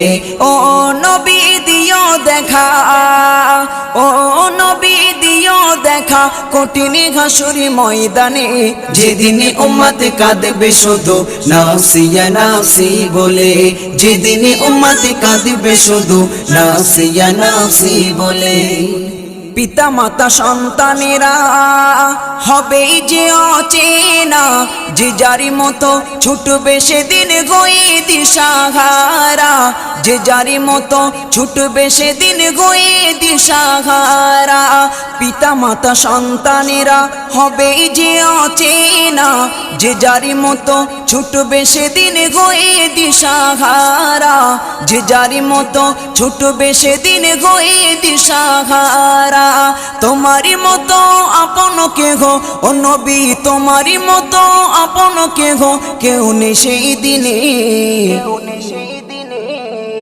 ও নবী দিও দেখা, ও নবী দিও দেখা কঠিন হাসুরি ময়দানে, যেদিনে উম্মত কাঁদবে শুধু নাফসি ইয়া নাফসি বলে, যেদিনে উম্মত কাঁদবে শুধু নাফসি ইয়া নাফসি বলে। পিতা মাতা সন্তানেরা হবে যে অচেনা, যে যারি মতো ছুটবে সেদিন গয়ে দিশাহারা, যে যারি মতো ছুটবে সেদিন গয়ে দিশাহারা। পিতা মাতা সন্তানেরা হবে যে অচেনা, যে যারি মতো ছুটবে সেদিন গয়ে দিশাহারা, যে যারি মতো ছুটবে সেদিন গয়ে দিশাহারা। তোমারি মতো আপন কেহ ও নবী, তোমারি মতো আপন কেহ কেউ নেই সেই দিনে।